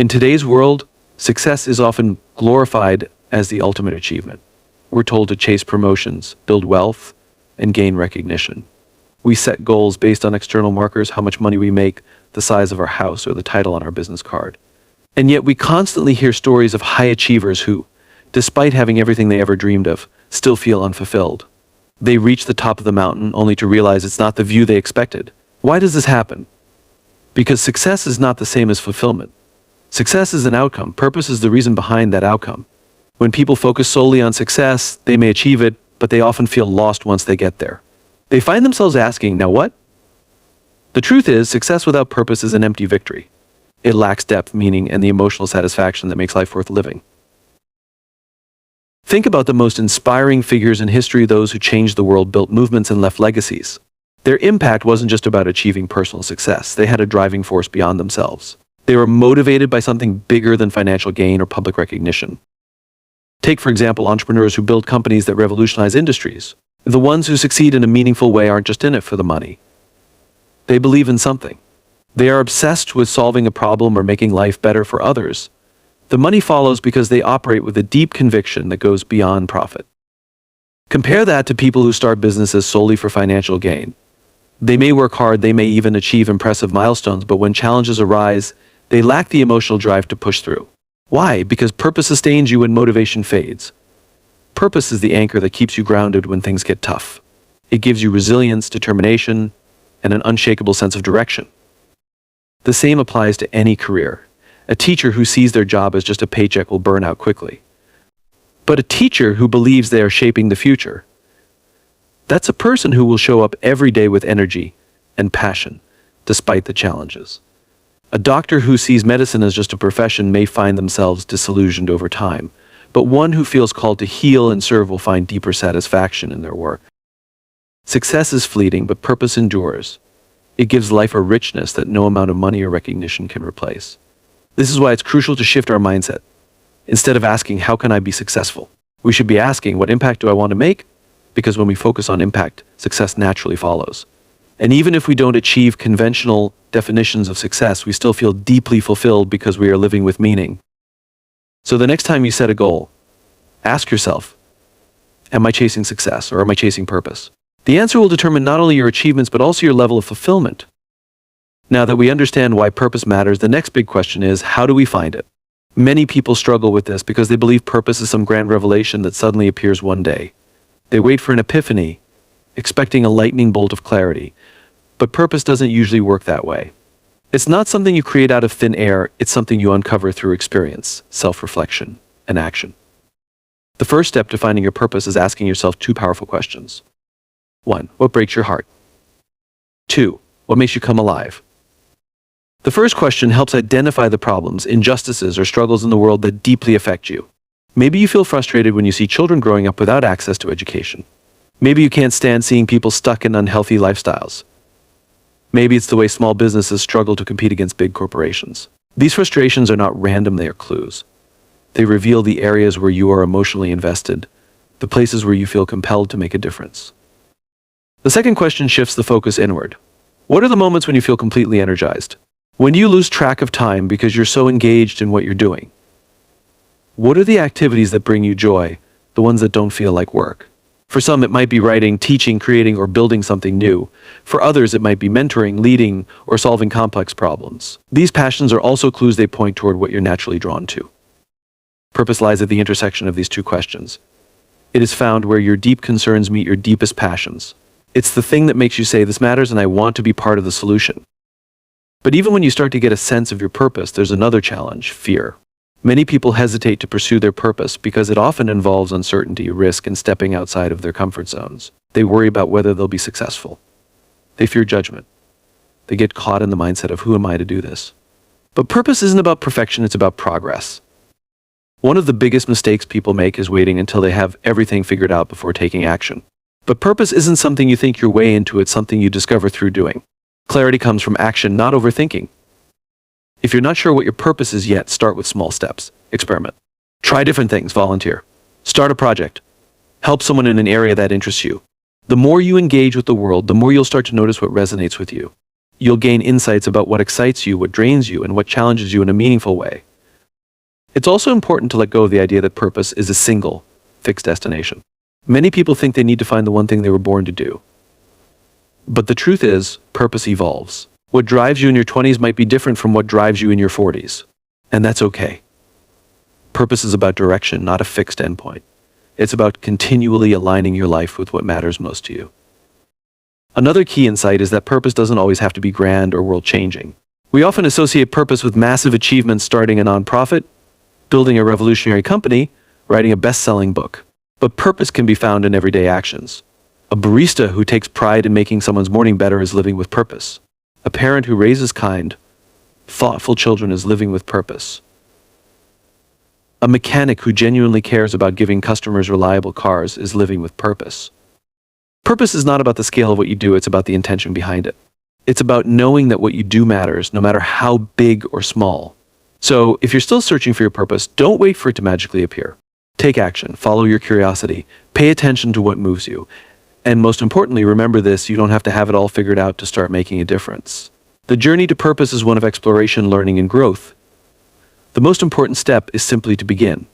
In today's world, success is often glorified as the ultimate achievement. We're told to chase promotions, build wealth, and gain recognition. We set goals based on external markers, how much money we make, the size of our house, or the title on our business card. And yet we constantly hear stories of high achievers who, despite having everything they ever dreamed of, still feel unfulfilled. They reach the top of the mountain only to realize it's not the view they expected. Why does this happen? Because success is not the same as fulfillment. Success is an outcome. Purpose is the reason behind that outcome. When people focus solely on success, they may achieve it, but they often feel lost once they get there. They find themselves asking, now what? The truth is, success without purpose is an empty victory. It lacks depth, meaning, and the emotional satisfaction that makes life worth living. Think about the most inspiring figures in history, those who changed the world, built movements, and left legacies. Their impact wasn't just about achieving personal success. They had a driving force beyond themselves. They were motivated by something bigger than financial gain or public recognition. Take, for example, entrepreneurs who build companies that revolutionize industries. The ones who succeed in a meaningful way aren't just in it for the money. They believe in something. They are obsessed with solving a problem or making life better for others. The money follows because they operate with a deep conviction that goes beyond profit. Compare that to people who start businesses solely for financial gain. They may work hard, they may even achieve impressive milestones, but when challenges arise, they lack the emotional drive to push through. Why? Because purpose sustains you when motivation fades. Purpose is the anchor that keeps you grounded when things get tough. It gives you resilience, determination, and an unshakable sense of direction. The same applies to any career. A teacher who sees their job as just a paycheck will burn out quickly. But a teacher who believes they are shaping the future, that's a person who will show up every day with energy and passion, despite the challenges. A doctor who sees medicine as just a profession may find themselves disillusioned over time, but one who feels called to heal and serve will find deeper satisfaction in their work. Success is fleeting, but purpose endures. It gives life a richness that no amount of money or recognition can replace. This is why it's crucial to shift our mindset. Instead of asking, how can I be successful? We should be asking, what impact do I want to make? Because when we focus on impact, success naturally follows. And even if we don't achieve conventional definitions of success, we still feel deeply fulfilled because we are living with meaning. So the next time you set a goal, ask yourself, am I chasing success or am I chasing purpose? The answer will determine not only your achievements, but also your level of fulfillment. Now that we understand why purpose matters, the next big question is, how do we find it? Many people struggle with this because they believe purpose is some grand revelation that suddenly appears one day. They wait for an epiphany, expecting a lightning bolt of clarity. But purpose doesn't usually work that way. It's not something you create out of thin air, it's something you uncover through experience, self-reflection, and action. The first step to finding your purpose is asking yourself two powerful questions. 1. What breaks your heart? 2. What makes you come alive? The first question helps identify the problems, injustices, or struggles in the world that deeply affect you. Maybe you feel frustrated when you see children growing up without access to education. Maybe you can't stand seeing people stuck in unhealthy lifestyles. Maybe it's the way small businesses struggle to compete against big corporations. These frustrations are not random, they are clues. They reveal the areas where you are emotionally invested, the places where you feel compelled to make a difference. The second question shifts the focus inward. What are the moments when you feel completely energized? When you lose track of time because you're so engaged in what you're doing? What are the activities that bring you joy, the ones that don't feel like work? For some, it might be writing, teaching, creating, or building something new. For others, it might be mentoring, leading, or solving complex problems. These passions are also clues they point toward what you're naturally drawn to. Purpose lies at the intersection of these two questions. It is found where your deep concerns meet your deepest passions. It's the thing that makes you say, this matters and I want to be part of the solution. But even when you start to get a sense of your purpose, there's another challenge: fear. Many people hesitate to pursue their purpose because it often involves uncertainty, risk, and stepping outside of their comfort zones. They worry about whether they'll be successful. They fear judgment. They get caught in the mindset of, who am I to do this? But purpose isn't about perfection, it's about progress. One of the biggest mistakes people make is waiting until they have everything figured out before taking action. But purpose isn't something you think your way into, it's something you discover through doing. Clarity comes from action, not overthinking. If you're not sure what your purpose is yet, start with small steps. Experiment. Try different things, volunteer. Start a project. Help someone in an area that interests you. The more you engage with the world, the more you'll start to notice what resonates with you. You'll gain insights about what excites you, what drains you, and what challenges you in a meaningful way. It's also important to let go of the idea that purpose is a single, fixed destination. Many people think they need to find the one thing they were born to do. But the truth is, purpose evolves. What drives you in your 20s might be different from what drives you in your 40s. And that's okay. Purpose is about direction, not a fixed endpoint. It's about continually aligning your life with what matters most to you. Another key insight is that purpose doesn't always have to be grand or world-changing. We often associate purpose with massive achievements, starting a nonprofit, building a revolutionary company, writing a best-selling book. But purpose can be found in everyday actions. A barista who takes pride in making someone's morning better is living with purpose. A parent who raises kind, thoughtful children is living with purpose. A mechanic who genuinely cares about giving customers reliable cars is living with purpose. Purpose is not about the scale of what you do, it's about the intention behind it. It's about knowing that what you do matters, no matter how big or small. So, if you're still searching for your purpose, don't wait for it to magically appear. Take action, follow your curiosity, pay attention to what moves you. And most importantly, remember this, you don't have to have it all figured out to start making a difference. The journey to purpose is one of exploration, learning, and growth. The most important step is simply to begin.